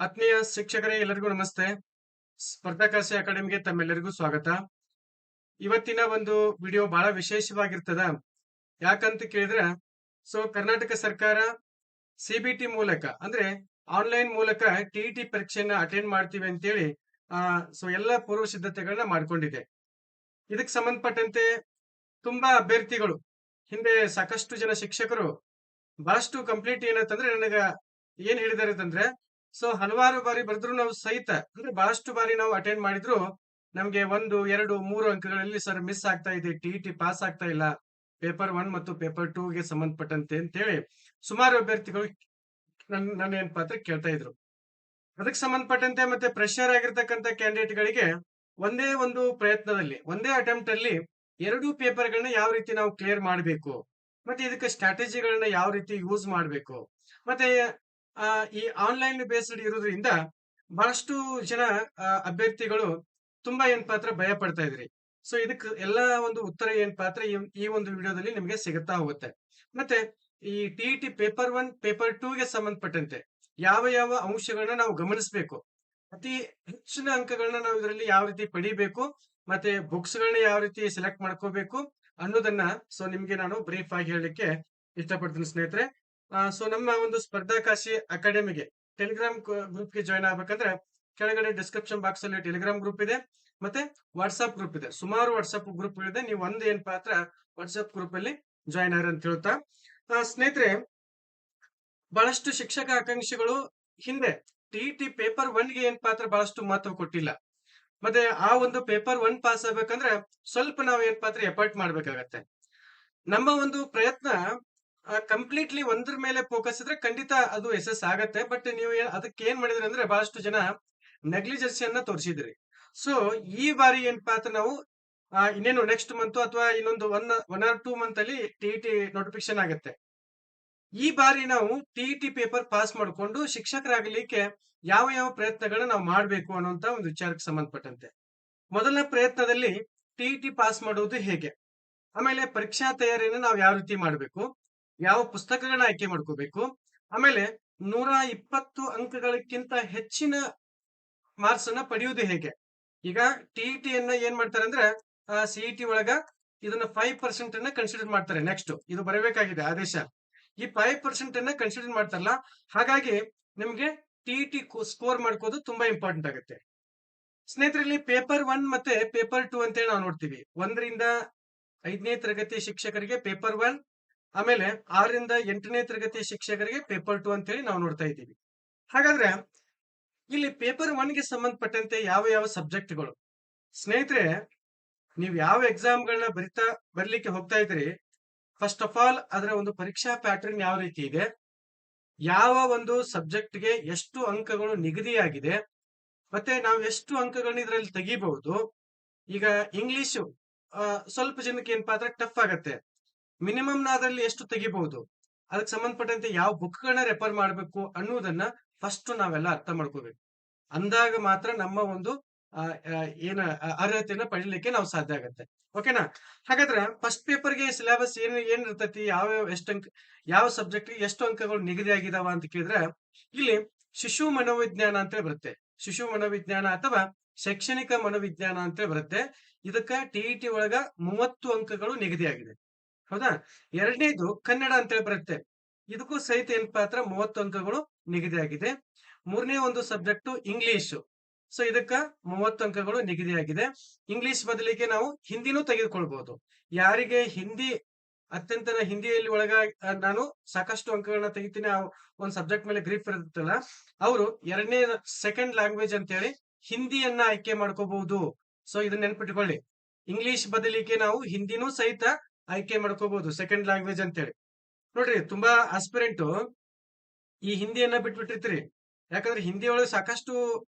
ಆತ್ಮೀಯ ಶಿಕ್ಷಕರೇ ಎಲ್ಲರಿಗೂ ನಮಸ್ತೆ. ಸ್ಪರ್ಧಾಕಾಶಿ ಅಕಾಡೆಮಿಗೆ ತಮ್ಮೆಲ್ಲರಿಗೂ ಸ್ವಾಗತ. ಇವತ್ತಿನ ಒಂದು ವಿಡಿಯೋ ಬಹಳ ವಿಶೇಷವಾಗಿರ್ತದ. ಯಾಕಂತ ಕೇಳಿದ್ರೆ ಕರ್ನಾಟಕ ಸರ್ಕಾರ ಸಿಬಿಟಿ ಮೂಲಕ ಅಂದ್ರೆ ಆನ್ಲೈನ್ ಮೂಲಕ ಟಿಇಟಿ ಪರೀಕ್ಷೆಯನ್ನ ಅಟೆಂಡ್ ಮಾಡ್ತೀವಿ ಅಂತೇಳಿ ಎಲ್ಲ ಪೂರ್ವ ಸಿದ್ಧತೆಗಳನ್ನ ಮಾಡ್ಕೊಂಡಿದೆ. ಇದಕ್ಕೆ ಸಂಬಂಧಪಟ್ಟಂತೆ ತುಂಬಾ ಅಭ್ಯರ್ಥಿಗಳು ಹಿಂದೆ ಸಾಕಷ್ಟು ಜನ ಶಿಕ್ಷಕರು ಬಹಳಷ್ಟು ಕಂಪ್ಲೀಟ್ ಏನಂತಂದ್ರೆ ನನಗ ಏನ್ ಹೇಳಿದಾರೆ ಅಂತಂದ್ರೆ ಹಲವಾರು ಬಾರಿ ಬರೆದ್ರು ನಾವು ಸಹಿತ ಅಂದ್ರೆ ಬಹಳಷ್ಟು ಬಾರಿ ನಾವು ಅಟೆಂಡ್ ಮಾಡಿದ್ರು ನಮ್ಗೆ 1, 2, 3 ಅಂಕಗಳಲ್ಲಿ ಸರ್ ಮಿಸ್ ಆಗ್ತಾ ಇದೆ, ಟಿಇಟಿ ಪಾಸ್ ಆಗ್ತಾ ಇಲ್ಲ ಪೇಪರ್ 1 ಮತ್ತು ಪೇಪರ್ 2 ಗೆ ಸಂಬಂಧಪಟ್ಟಂತೆ ಅಂತ ಹೇಳಿ ಸುಮಾರು ಅಭ್ಯರ್ಥಿಗಳು ನನ್ನ ಏನ್ ಪಾತ್ರ ಕೇಳ್ತಾ ಇದ್ರು. ಅದಕ್ಕೆ ಸಂಬಂಧಪಟ್ಟಂತೆ ಮತ್ತೆ ಪ್ರೆಷರ್ ಆಗಿರ್ತಕ್ಕಂಥ ಕ್ಯಾಂಡಿಡೇಟ್ ಗಳಿಗೆ ಒಂದೇ ಒಂದು ಪ್ರಯತ್ನದಲ್ಲಿ ಒಂದೇ ಅಟೆಂಪ್ಟ್ ಅಲ್ಲಿ 2 ಪೇಪರ್ಗಳನ್ನ ಯಾವ ರೀತಿ ನಾವು ಕ್ಲಿಯರ್ ಮಾಡಬೇಕು, ಮತ್ತೆ ಇದಕ್ಕೆ ಸ್ಟ್ರಾಟಜಿಗಳನ್ನ ಯಾವ ರೀತಿ ಯೂಸ್ ಮಾಡಬೇಕು, ಮತ್ತೆ ಈ ಆನ್ಲೈನ್ ಬೇಸ್ಡ್ ಇರೋದ್ರಿಂದ ಬಹಳಷ್ಟು ಜನ ಅಭ್ಯರ್ಥಿಗಳು ತುಂಬಾ ಏನ್ ಪಾತ್ರ ಭಯ ಪಡ್ತಾ ಇದ್ರಿ. ಇದಕ್ಕೆ ಎಲ್ಲಾ ಒಂದು ಉತ್ತರ ಏನ್ ಪಾತ್ರ ಈ ಒಂದು ವಿಡಿಯೋದಲ್ಲಿ ನಿಮ್ಗೆ ಸಿಗುತ್ತಾ ಹೋಗುತ್ತೆ. ಮತ್ತೆ ಈ ಟಿಇಟಿ ಪೇಪರ್ 1 ಪೇಪರ್ 2 ಗೆ ಸಂಬಂಧಪಟ್ಟಂತೆ ಯಾವ ಯಾವ ಅಂಶಗಳನ್ನ ನಾವು ಗಮನಿಸಬೇಕು, ಅತಿ ಹೆಚ್ಚಿನ ಅಂಕಗಳನ್ನ ನಾವು ಇದರಲ್ಲಿ ಯಾವ ರೀತಿ ಪಡಿಬೇಕು, ಮತ್ತೆ ಬುಕ್ಸ್ ಗಳನ್ನ ಯಾವ ರೀತಿ ಸೆಲೆಕ್ಟ್ ಮಾಡ್ಕೋಬೇಕು ಅನ್ನೋದನ್ನ ನಿಮ್ಗೆ ನಾನು ಬ್ರೀಫ್ ಆಗಿ ಹೇಳಲಿಕ್ಕೆ ಇಷ್ಟಪಡ್ತೀನಿ ಸ್ನೇಹಿತರೆ. ನಮ್ಮ ಒಂದು ಸ್ಪರ್ಧಾಕಾಶಿ ಅಕಾಡೆಮಿಗೆ ಟೆಲಿಗ್ರಾಮ್ ಗ್ರೂಪ್ ಗೆ ಜಾಯ್ನ್ ಆಗ್ಬೇಕಂದ್ರೆ ಕೆಳಗಡೆ ಡಿಸ್ಕ್ರಿಪ್ಷನ್ ಬಾಕ್ಸ್ ಅಲ್ಲಿ ಟೆಲಿಗ್ರಾಮ್ ಗ್ರೂಪ್ ಇದೆ, ಮತ್ತೆ ವಾಟ್ಸ್ಆಪ್ ಗ್ರೂಪ್ ಇದೆ. ಸುಮಾರು ವಾಟ್ಸ್ಆಪ್ ಗ್ರೂಪ್ ಇದೆ. ನೀವು ಒಂದು ಏನ್ ಪಾತ್ರ ವಾಟ್ಸ್ಆಪ್ ಗ್ರೂಪ್ ಅಲ್ಲಿ ಜಾಯ್ನ್ ಆಗಿ ಅಂತ ಹೇಳ್ತಾ ಸ್ನೇಹಿತರೆ, ಬಹಳಷ್ಟು ಶಿಕ್ಷಕ ಆಕಾಂಕ್ಷಿಗಳು ಹಿಂದೆ ಟಿಇಟಿ ಪೇಪರ್ 1 ಗೆ ಏನ್ ಪಾತ್ರ ಬಹಳಷ್ಟು ಮಹತ್ವ ಕೊಟ್ಟಿಲ್ಲ. ಮತ್ತೆ ಆ ಒಂದು ಪೇಪರ್ 1 ಪಾಸ್ ಆಗ್ಬೇಕಂದ್ರೆ ಸ್ವಲ್ಪ ನಾವು ಏನ್ ಪಾತ್ರ ಎಫರ್ಟ್ ಮಾಡ್ಬೇಕಾಗತ್ತೆ. ನಮ್ಮ ಒಂದು ಪ್ರಯತ್ನ ಕಂಪ್ಲೀಟ್ಲಿ ಒಂದ್ರ ಮೇಲೆ ಫೋಕಸ್ ಇದ್ರೆ ಖಂಡಿತ ಅದು ಯಶಸ್ ಆಗತ್ತೆ. ಬಟ್ ನೀವು ಅದಕ್ಕೆ ಏನ್ ಮಾಡಿದ್ರಿ ಅಂದ್ರೆ ಬಹಳಷ್ಟು ಜನ ನೆಗ್ಲಿಜೆನ್ಸಿಯನ್ನ ತೋರಿಸಿದ್ರಿ. ಈ ಬಾರಿ ಏನಪ್ಪಾ ಅಂತ ನಾವು ಇನ್ನೇನು ನೆಕ್ಸ್ಟ್ ಮಂತ್ ಅಥವಾ ಇನ್ನೊಂದು 1 or 2 ಮಂತ್ ಅಲ್ಲಿ ಟಿಇಟಿ ನೋಟಿಫಿಕೇಶನ್ ಆಗುತ್ತೆ. ಈ ಬಾರಿ ನಾವು ಟಿಇಟಿ ಪೇಪರ್ ಪಾಸ್ ಮಾಡಿಕೊಂಡು ಶಿಕ್ಷಕರಾಗಲಿಕ್ಕೆ ಯಾವ ಯಾವ ಪ್ರಯತ್ನಗಳನ್ನ ನಾವು ಮಾಡಬೇಕು ಅನ್ನುವಂತ ಒಂದು ವಿಚಾರಕ್ಕೆ ಸಂಬಂಧಪಟ್ಟಂತೆ ಮೊದಲನೇ ಪ್ರಯತ್ನದಲ್ಲಿ ಟಿಇಟಿ ಪಾಸ್ ಮಾಡುವುದು ಹೇಗೆ, ಆಮೇಲೆ ಪರೀಕ್ಷಾ ತಯಾರಿಯನ್ನು ನಾವು ಯಾವ ರೀತಿ ಮಾಡಬೇಕು, ಯಾವ ಪುಸ್ತಕಗಳನ್ನ ಆಯ್ಕೆ ಮಾಡ್ಕೋಬೇಕು, ಆಮೇಲೆ 120 ಅಂಕಗಳಕ್ಕಿಂತ ಹೆಚ್ಚಿನ ಮಾರ್ಕ್ಸ್ ಅನ್ನ ಪಡೆಯುವುದು ಹೇಗೆ. ಈಗ ಟಿಇಟಿಯನ್ನ ಏನ್ ಮಾಡ್ತಾರೆ ಅಂದ್ರೆ ಸಿಇಟಿ ಒಳಗ ಇದನ್ನ 5% ಅನ್ನ ಕನ್ಸಿಡರ್ ಮಾಡ್ತಾರೆ. ನೆಕ್ಸ್ಟ್ ಇದು ಬರಬೇಕಾಗಿದೆ ಆದೇಶ. ಈ 5% ಅನ್ನ ಕನ್ಸಿಡರ್ ಮಾಡ್ತಾರಲ್ಲ, ಹಾಗಾಗಿ ನಿಮ್ಗೆ ಟಿಇಟಿ ಸ್ಕೋರ್ ಮಾಡ್ಕೋದು ತುಂಬಾ ಇಂಪಾರ್ಟೆಂಟ್ ಆಗುತ್ತೆ ಸ್ನೇಹಿತರಲ್ಲಿ. ಪೇಪರ್ 1 ಮತ್ತೆ ಪೇಪರ್ 2 ಅಂತೇಳಿ ನಾವು ನೋಡ್ತೀವಿ. 1ರಿಂದ 5ನೇ ತರಗತಿ ಶಿಕ್ಷಕರಿಗೆ ಪೇಪರ್ 1, ಆಮೇಲೆ 6ರಿಂದ 8ನೇ ತರಗತಿ ಶಿಕ್ಷಕರಿಗೆ ಪೇಪರ್ 2 ಅಂತೇಳಿ ನಾವು ನೋಡ್ತಾ ಇದ್ದೀವಿ. ಹಾಗಾದ್ರೆ ಇಲ್ಲಿ ಪೇಪರ್ 1 ಗೆ ಸಂಬಂಧಪಟ್ಟಂತೆ ಯಾವ ಯಾವ ಸಬ್ಜೆಕ್ಟ್ಗಳು ಸ್ನೇಹಿತರೆ, ನೀವು ಯಾವ ಎಕ್ಸಾಮ್ಗಳನ್ನ ಬರ್ಲಿಕ್ಕೆ ಹೋಗ್ತಾ ಇದ್ರಿ, ಫಸ್ಟ್ ಆಫ್ ಆಲ್ ಅದರ ಒಂದು ಪರೀಕ್ಷಾ ಪ್ಯಾಟರ್ನ್ ಯಾವ ರೀತಿ ಇದೆ, ಯಾವ ಒಂದು ಸಬ್ಜೆಕ್ಟ್ಗೆ ಎಷ್ಟು ಅಂಕಗಳು ನಿಗದಿಯಾಗಿದೆ, ಮತ್ತೆ ನಾವು ಎಷ್ಟು ಅಂಕಗಳನ್ನ ಇದರಲ್ಲಿ ತೆಗಿಬಹುದು. ಈಗ ಇಂಗ್ಲಿಷು ಸ್ವಲ್ಪ ಜನಕ್ಕೆ ಏನ್ ಪಾತ್ರ ಟಫ್ ಆಗತ್ತೆ. ಮಿನಿಮಮ್ ಅದರಲ್ಲಿ ಎಷ್ಟು ತೆಗಿಬಹುದು, ಅದಕ್ಕೆ ಸಂಬಂಧಪಟ್ಟಂತೆ ಯಾವ ಬುಕ್ಗಳನ್ನ ರೆಫರ್ ಮಾಡಬೇಕು ಅನ್ನುವುದನ್ನ ಫಸ್ಟ್ ನಾವೆಲ್ಲ ಅರ್ಥ ಮಾಡ್ಕೋಬೇಕು. ಅಂದಾಗ ಮಾತ್ರ ನಮ್ಮ ಒಂದು ಅರ್ಹತೆಯನ್ನ ಪಡಿಲಿಕ್ಕೆ ನಾವು ಸಾಧ್ಯ ಆಗತ್ತೆ. ಓಕೆನಾ? ಹಾಗಾದ್ರೆ ಫಸ್ಟ್ ಪೇಪರ್ಗೆ ಸಿಲೆಬಸ್ ಏನ್ ಇರ್ತೈತಿ, ಯಾವ ಸಬ್ಜೆಕ್ಟ್ ಎಷ್ಟು ಅಂಕಗಳು ನಿಗದಿ ಆಗಿದಾವ ಅಂತ ಕೇಳಿದ್ರೆ ಇಲ್ಲಿ ಶಿಶು ಮನೋವಿಜ್ಞಾನ ಅಂತ ಬರುತ್ತೆ. ಶಿಶು ಮನೋವಿಜ್ಞಾನ ಅಥವಾ ಶೈಕ್ಷಣಿಕ ಮನೋವಿಜ್ಞಾನ ಅಂತ ಬರುತ್ತೆ. ಇದಕ್ಕ ಟಿಇಟಿ ಒಳಗ 30 ಅಂಕಗಳು ನಿಗದಿಯಾಗಿದೆ. ಹೌದಾ? ಎರಡನೇದು ಕನ್ನಡ ಅಂತೇಳಿ ಬರುತ್ತೆ. ಇದಕ್ಕೂ ಸಹಿತ ಏನ್ ಪಾತ್ರ 30 ಅಂಕಗಳು ನಿಗದಿಯಾಗಿದೆ. ಮೂರನೇ ಒಂದು ಸಬ್ಜೆಕ್ಟ್ ಇಂಗ್ಲಿಷ್. ಇದಕ್ಕ 30 ಅಂಕಗಳು ನಿಗದಿಯಾಗಿದೆ. ಇಂಗ್ಲಿಷ್ ಬದಲಿಗೆ ನಾವು ಹಿಂದಿನೂ ತೆಗೆದುಕೊಳ್ಬಹುದು. ಯಾರಿಗೆ ಹಿಂದಿಯಲ್ಲಿ ಒಳಗ ನಾನು ಸಾಕಷ್ಟು ಅಂಕಗಳನ್ನ ತೆಗಿತೀನಿ, ಒಂದ್ ಸಬ್ಜೆಕ್ಟ್ ಮೇಲೆ ಗ್ರೀಪ್ ಇರುತ್ತಲ್ಲ, ಅವರು ಸೆಕೆಂಡ್ ಲ್ಯಾಂಗ್ವೇಜ್ ಅಂತ ಹೇಳಿ ಹಿಂದಿಯನ್ನ ಆಯ್ಕೆ ಮಾಡ್ಕೋಬಹುದು. ಇದನ್ನ ನೆನ್ಪಿಟ್ಕೊಳ್ಳಿ. ಇಂಗ್ಲಿಷ್ ಬದಲಿಗೆ ನಾವು ಹಿಂದಿನೂ ಸಹಿತ ಆಯ್ಕೆ ಮಾಡ್ಕೋಬಹುದು ಸೆಕೆಂಡ್ ಲ್ಯಾಂಗ್ವೇಜ್ ಅಂತೇಳಿ. ನೋಡ್ರಿ, ತುಂಬಾ ಆಸ್ಪಿರೆಂಟ್ ಈ ಹಿಂದಿಯನ್ನ ಬಿಟ್ಬಿಟ್ಟಿರ್ತೀರಿ. ಯಾಕಂದ್ರೆ ಹಿಂದಿ ಒಳಗೆ ಸಾಕಷ್ಟು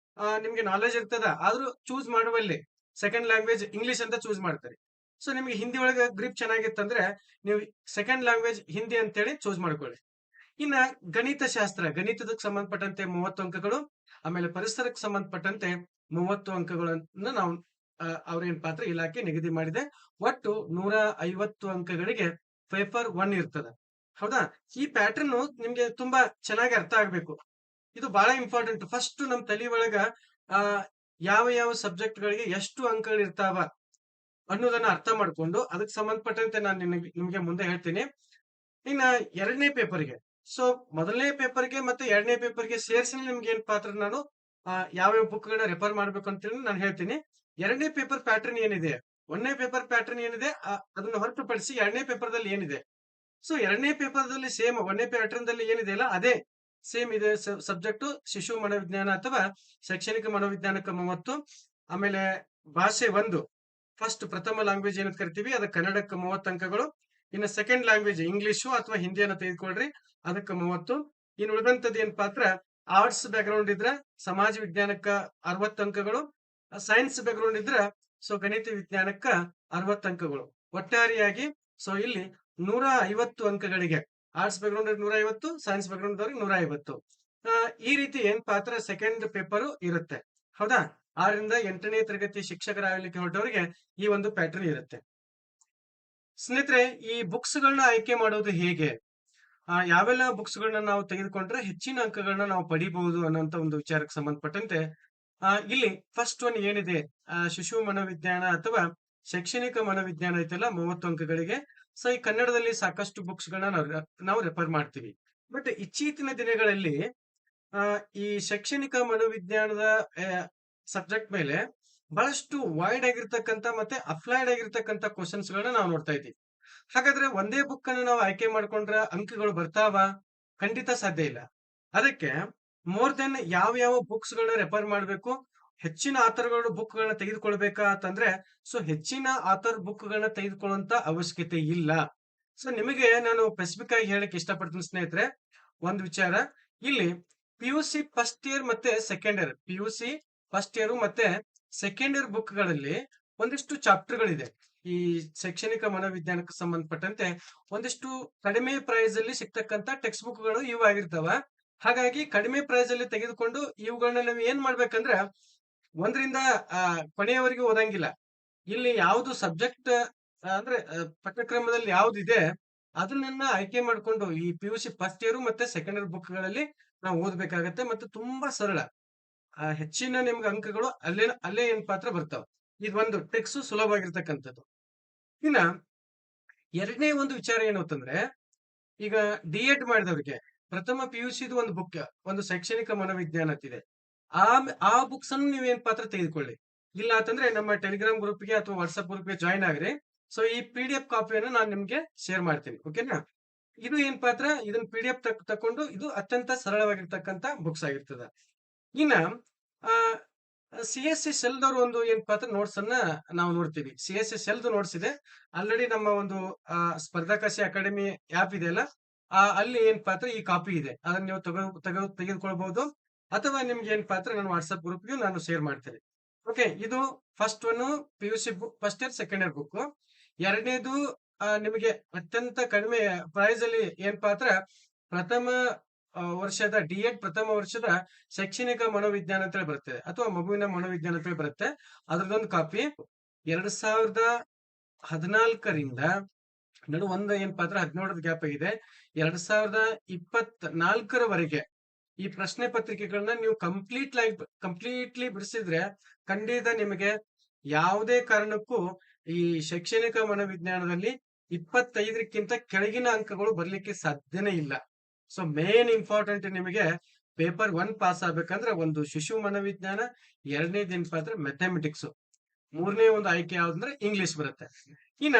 ನಿಮ್ಗೆ ನಾಲೆಜ್ ಇರ್ತದ, ಆದ್ರೂ ಚೂಸ್ ಮಾಡುವಲ್ಲಿ ಸೆಕೆಂಡ್ ಲ್ಯಾಂಗ್ವೇಜ್ ಇಂಗ್ಲಿಷ್ ಅಂತ ಚೂಸ್ ಮಾಡ್ತಾರೆ. ನಿಮ್ಗೆ ಹಿಂದಿ ಒಳಗೆ ಗ್ರಿಪ್ ಚೆನ್ನಾಗಿತ್ತಂದ್ರೆ ನೀವು ಸೆಕೆಂಡ್ ಲ್ಯಾಂಗ್ವೇಜ್ ಹಿಂದಿ ಅಂತೇಳಿ ಚೂಸ್ ಮಾಡ್ಕೊಳ್ಳಿ. ಇನ್ನ ಗಣಿತಕ್ಕೆ ಸಂಬಂಧಪಟ್ಟಂತೆ 30 ಅಂಕಗಳು, ಆಮೇಲೆ ಪರಿಸರಕ್ಕೆ ಸಂಬಂಧಪಟ್ಟಂತೆ 30 ಅಂಕಗಳನ್ನ ನಾವು ಅವ್ರೇನ್ ಪಾತ್ರ ಇಲಾಖೆ ನಿಗದಿ ಮಾಡಿದೆ. ಒಟ್ಟು 150 ಅಂಕಗಳಿಗೆ ಪೇಪರ್ 1 ಇರ್ತದ. ಹೌದಾ? ಈ ಪ್ಯಾಟರ್ನ್ ನಿಮ್ಗೆ ತುಂಬಾ ಚೆನ್ನಾಗಿ ಅರ್ಥ ಆಗ್ಬೇಕು. ಇದು ಬಹಳ ಇಂಪಾರ್ಟೆಂಟ್. ಫಸ್ಟ್ ನಮ್ ತಲಿ ಒಳಗ ಆ ಯಾವ ಯಾವ ಸಬ್ಜೆಕ್ಟ್ ಗಳಿಗೆ ಎಷ್ಟು ಅಂಕಗಳು ಇರ್ತಾವ ಅನ್ನೋದನ್ನ ಅರ್ಥ ಮಾಡ್ಕೊಂಡು ಅದಕ್ಕೆ ಸಂಬಂಧಪಟ್ಟಂತೆ ನಾನು ನಿಮ್ಗೆ ಮುಂದೆ ಹೇಳ್ತೀನಿ. ಇನ್ನ ಎರಡನೇ ಪೇಪರ್ಗೆ, ಸೊ ಮೊದಲನೇ ಪೇಪರ್ಗೆ ಮತ್ತೆ ಎರಡನೇ ಪೇಪರ್ಗೆ ಸೇರಿಸಿ ನಿಮ್ಗೆ ಏನ್ ಪಾತ್ರ ನಾನು ಯಾವ್ಯಾವ ಬುಕ್ ಗಳನ್ನ ರೆಫರ್ ಮಾಡ್ಬೇಕು ಅಂತೇಳಿ ನಾನು ಹೇಳ್ತೀನಿ. ಎರಡನೇ ಪೇಪರ್ ಪ್ಯಾಟರ್ನ್ ಏನಿದೆ, ಒಂದನೇ ಪೇಪರ್ ಪ್ಯಾಟರ್ನ್ ಏನಿದೆ ಅದನ್ನ ಹೊರತುಪಡಿಸಿ ಎರಡನೇ ಪೇಪರ್ದಲ್ಲಿ ಏನಿದೆ, ಸೊ ಎರಡನೇ ಪೇಪರ್ದಲ್ಲಿ ಸೇಮ್ ಒಂದನೇ ಪ್ಯಾಟರ್ನ್ ದಲ್ಲಿ ಏನಿದೆ ಅಲ್ಲ ಅದೇ ಸೇಮ್ ಇದೆ. ಸಬ್ಜೆಕ್ಟ್ ಶಿಶು ಮನೋವಿಜ್ಞಾನ ಅಥವಾ ಶೈಕ್ಷಣಿಕ ಮನೋವಿಜ್ಞಾನಕ್ಕೆ 30, ಆಮೇಲೆ ಭಾಷೆ 1 ಫಸ್ಟ್ ಪ್ರಥಮ ಲ್ಯಾಂಗ್ವೇಜ್ ಏನಂತ ಕರಿತೀವಿ ಅದಕ್ಕೆ ಕನ್ನಡಕ್ಕೆ 30 ಅಂಕಗಳು. ಇನ್ನು ಸೆಕೆಂಡ್ ಲ್ಯಾಂಗ್ವೇಜ್ ಇಂಗ್ಲಿಷು ಅಥವಾ ಹಿಂದಿಯನ್ನ ತೆಗೆದುಕೊಳ್ರಿ, ಅದಕ್ಕೆ 30. ಇನ್ನು ಉಳಿದಂತದ್ದು ಏನ್ ಪಾತ್ರ, ಆರ್ಟ್ಸ್ ಬ್ಯಾಕ್ ಗ್ರೌಂಡ್ ಇದ್ರ ಸಮಾಜ ವಿಜ್ಞಾನಕ್ಕ 60 ಅಂಕಗಳು, ಸೈನ್ಸ್ ಬ್ಯಾಕ್ ಗ್ರೌಂಡ್ ಇದ್ರ ಸೊ ಗಣಿತ ವಿಜ್ಞಾನಕ್ಕ 60 ಅಂಕಗಳು. ಒಟ್ಟಾರೆಯಾಗಿ ಸೊ ಇಲ್ಲಿ 150 ಅಂಕಗಳಿಗೆ arts background 150, science background 150. ಈ ರೀತಿ ಏನ್ ಪಾತ್ರ ಸೆಕೆಂಡ್ ಪೇಪರ್ ಇರುತ್ತೆ. ಹೌದಾ? 6ರಿಂದ 8ನೇ ತರಗತಿ ಶಿಕ್ಷಕರಾಗಲಿಕ್ಕೆ ಹೊರಟವರಿಗೆ ಈ ಒಂದು ಪ್ಯಾಟರ್ನ್ ಇರುತ್ತೆ. ಸ್ನೇಹಿತರೆ, ಈ ಬುಕ್ಸ್ ಗಳನ್ನ ಆಯ್ಕೆ ಮಾಡೋದು ಹೇಗೆ, ಯಾವೆಲ್ಲ ಬುಕ್ಸ್ ಗಳನ್ನ ನಾವು ತೆಗೆದುಕೊಂಡ್ರೆ ಹೆಚ್ಚಿನ ಅಂಕಗಳನ್ನ ನಾವು ಪಡಿಬಹುದು ಅನ್ನೋಂತ ಒಂದು ವಿಚಾರಕ್ಕೆ ಸಂಬಂಧಪಟ್ಟಂತೆ ಇಲ್ಲಿ ಫಸ್ಟ್ ಒನ್ ಏನಿದೆ, ಶಿಶು ಮನೋವಿಜ್ಞಾನ ಅಥವಾ ಶೈಕ್ಷಣಿಕ ಮನೋವಿಜ್ಞಾನ ಐತಲ್ಲ 30 ಅಂಕಗಳಿಗೆ. ಸೊ ಈ ಕನ್ನಡದಲ್ಲಿ ಸಾಕಷ್ಟು ಬುಕ್ಸ್ ಗಳನ್ನ ನಾವು ರೆಫರ್ ಮಾಡ್ತೀವಿ. ಬಟ್ ಇತ್ತೀಚಿನ ದಿನಗಳಲ್ಲಿ ಈ ಶೈಕ್ಷಣಿಕ ಮನೋವಿಜ್ಞಾನದ ಸಬ್ಜೆಕ್ಟ್ ಮೇಲೆ ಬಹಳಷ್ಟು ವೈಡ್ ಆಗಿರ್ತಕ್ಕಂಥ ಮತ್ತೆ ಅಪ್ಲೈಡ್ ಆಗಿರ್ತಕ್ಕಂಥ ಕ್ವಶನ್ಸ್ ಗಳನ್ನ ನಾವು ನೋಡ್ತಾ ಇದ್ದೀವಿ. ಹಾಗಾದ್ರೆ ಒಂದೇ ಬುಕ್ ಅನ್ನು ನಾವು ಆಯ್ಕೆ ಮಾಡ್ಕೊಂಡ್ರೆ ಅಂಕಗಳು ಬರ್ತಾವ? ಖಂಡಿತ ಸಾಧ್ಯ ಇಲ್ಲ. ಅದಕ್ಕೆ ಮೋರ್ ದೆನ್ ಯಾವ ಯಾವ ಬುಕ್ಸ್ ಗಳನ್ನ ರೆಫರ್ ಮಾಡ್ಬೇಕು, ಹೆಚ್ಚಿನ ಆಥರ್ಗಳು ಬುಕ್ ಗಳನ್ನ ತೆಗೆದುಕೊಳ್ಬೇಕಾ ಅಂತಂದ್ರೆ ಸೊ ಹೆಚ್ಚಿನ ಆಥರ್ ಬುಕ್ ಗಳನ್ನ ತೆಗೆದುಕೊಳ್ಳುವಂತ ಅವಶ್ಯಕತೆ ಇಲ್ಲ. ಸೊ ನಿಮಗೆ ನಾನು ಸ್ಪೆಸಿಫಿಕ್ ಆಗಿ ಹೇಳಕ್ ಇಷ್ಟಪಡ್ತೀನಿ ಸ್ನೇಹಿತರೆ, ಒಂದು ವಿಚಾರ. ಇಲ್ಲಿ PUC ಫಸ್ಟ್ ಇಯರ್ ಮತ್ತೆ second year, PUC first year ಮತ್ತೆ ಸೆಕೆಂಡ್ ಇಯರ್ ಬುಕ್ ಗಳಲ್ಲಿ ಒಂದಿಷ್ಟು ಚಾಪ್ಟರ್ ಗಳಿದೆ. ಈ ಶೈಕ್ಷಣಿಕ ಮನೋವಿಜ್ಞಾನಕ್ಕೆ ಸಂಬಂಧಪಟ್ಟಂತೆ ಒಂದಿಷ್ಟು ಕಡಿಮೆ ಪ್ರೈಸ್ ಅಲ್ಲಿ ಸಿಗ್ತಕ್ಕಂತ ಟೆಕ್ಸ್ಟ್ ಬುಕ್ ಗಳು ಇವು ಆಗಿರ್ತಾವ. ಹಾಗಾಗಿ ಕಡಿಮೆ ಪ್ರೈಸ್ ಅಲ್ಲಿ ತೆಗೆದುಕೊಂಡು ಇವುಗಳನ್ನ ನಾವು ಏನ್ ಮಾಡ್ಬೇಕಂದ್ರ ಒಂದರಿಂದ ಕೊನೆಯವರೆಗೂ ಓದಂಗಿಲ್ಲ. ಇಲ್ಲಿ ಯಾವ್ದು ಸಬ್ಜೆಕ್ಟ್ ಅಂದ್ರೆ ಪಠ್ಯಕ್ರಮದಲ್ಲಿ ಯಾವ್ದಿದೆ ಅದನ್ನ ಆಯ್ಕೆ ಮಾಡ್ಕೊಂಡು ಈ PUC ಫಸ್ಟ್ ಇಯರ್ ಮತ್ತೆ ಸೆಕೆಂಡ್ ಇಯರ್ ಬುಕ್ ಗಳಲ್ಲಿ ನಾವು ಓದ್ಬೇಕಾಗತ್ತೆ. ಮತ್ತೆ ತುಂಬಾ ಸರಳ, ಹೆಚ್ಚಿನ ನಿಮ್ಗೆ ಅಂಕಗಳು ಅಲ್ಲೇ ಏನ್ ಪಾತ್ರ ಬರ್ತಾವ. ಇದೊಂದು ಟ್ರಿಕ್ಸ್ ಸುಲಭವಾಗಿರ್ತಕ್ಕಂಥದ್ದು. ಇನ್ನ ಎರಡನೇ ಒಂದು ವಿಚಾರ ಏನು ಅಂತಂದ್ರೆ, ಈಗ D.Ed ಮಾಡಿದವ್ರಿಗೆ ಪ್ರಥಮ PUC ಒಂದು ಬುಕ್, ಒಂದು ಶೈಕ್ಷಣಿಕ ಮನೋವಿಜ್ಞಾನ ಅಂತಿದೆ. ಆ ಬುಕ್ಸ್ ಅನ್ನು ನೀವೇನ್ ಪಾತ್ರ ತೆಗೆದುಕೊಳ್ಳಿ. ಇಲ್ಲ ಅಂತಂದ್ರೆ ನಮ್ಮ ಟೆಲಿಗ್ರಾಮ್ ಗ್ರೂಪ್ಗೆ ಅಥವಾ ವಾಟ್ಸ್ಆಪ್ ಗ್ರೂಪ್ಗೆ ಜಾಯ್ನ್ ಆಗ್ರಿ. ಸೊ ಈ PDF ಕಾಪಿಯನ್ನು ನಾನು ನಿಮ್ಗೆ ಶೇರ್ ಮಾಡ್ತೀನಿ. ಓಕೆನಾ? ಇದು ಏನ್ ಪಾತ್ರ, ಇದನ್ನ PDF ತಕೊಂಡು ಇದು ಅತ್ಯಂತ ಸರಳವಾಗಿರ್ತಕ್ಕಂಥ ಬುಕ್ಸ್ ಆಗಿರ್ತದ. ಇನ್ನ CSC ಸೆಲ್ದವ್ರು ಒಂದು ಏನ್ ಪಾತ್ರ ನೋಟ್ಸ್ ಅನ್ನ ನಾವು ನೋಡ್ತೀವಿ. CSC ಸೆಲ್ದು ನೋಟ್ಸ್ ಇದೆ ಆಲ್ರೆಡಿ ನಮ್ಮ ಒಂದು ಸ್ಪರ್ಧಾಕಾಶಿ ಅಕಾಡೆಮಿ ಆ್ಯಪ್ ಇದೆ ಅಲ್ಲ, ಅಲ್ಲಿ ಏನ್ ಪಾತ್ರ ಈ ಕಾಪಿ ಇದೆ, ಅದನ್ನ ನೀವು ತೆಗೆದುಕೊಳ್ಬಹುದು. ಅಥವಾ ನಿಮ್ಗೆ ಏನ್ ಪಾತ್ರ ನನ್ನ ವಾಟ್ಸ್ಆಪ್ ಗ್ರೂಪ್ಗೆ ನಾನು ಶೇರ್ ಮಾಡ್ತೇನೆ. ಓಕೆ, ಇದು first one PUC book first year second year book. ಎರಡನೇದು ನಿಮಗೆ ಅತ್ಯಂತ ಕಡಿಮೆ ಪ್ರೈಸ್ ಅಲ್ಲಿ ಏನ್ ಪಾತ್ರ ಪ್ರಥಮ ವರ್ಷದ D.Ed ಪ್ರಥಮ ವರ್ಷದ ಶೈಕ್ಷಣಿಕ ಮನೋವಿಜ್ಞಾನ ಅಂತ ಹೇಳಿ ಬರುತ್ತೆ, ಅಥವಾ ಮಗುವಿನ ಮನೋವಿಜ್ಞಾನ ಅಂತ ಹೇಳಿ ಬರುತ್ತೆ. ಅದ್ರದೊಂದು ಕಾಪಿ 2014ರಿಂದ ನಡು ಒಂದು ಏನ್ ಪಾತ್ರ 17ರ ಗ್ಯಾಪ್ ಆಗಿದೆ. 2024ರವರೆಗೆ ಈ ಪ್ರಶ್ನೆ ಪತ್ರಿಕೆಗಳನ್ನ ನೀವು ಕಂಪ್ಲೀಟ್ಲಿ ಬಿಡಿಸಿದ್ರೆ ಖಂಡಿತ ನಿಮಗೆ ಯಾವುದೇ ಕಾರಣಕ್ಕೂ ಈ ಶೈಕ್ಷಣಿಕ ಮನೋವಿಜ್ಞಾನದಲ್ಲಿ 25ಕ್ಕಿಂತ ಕೆಳಗಿನ ಅಂಕಗಳು ಬರ್ಲಿಕ್ಕೆ ಸಾಧ್ಯನೇ ಇಲ್ಲ. ಸೊ ಮೇನ್ ಇಂಪಾರ್ಟೆಂಟ್ ನಿಮಗೆ ಪೇಪರ್ 1 ಪಾಸ್ ಆಗ್ಬೇಕಂದ್ರೆ ಒಂದು ಶಿಶು ಮನೋವಿಜ್ಞಾನ, ಎರಡನೇದು ಏನ್ ಪಾತ್ರ ಮ್ಯಾಥಮೆಟಿಕ್ಸ್, ಮೂರನೇ ಒಂದು ಆಯ್ಕೆ ಯಾವ್ದಂದ್ರೆ ಇಂಗ್ಲಿಷ್ ಬರುತ್ತೆ. ಇನ್ನ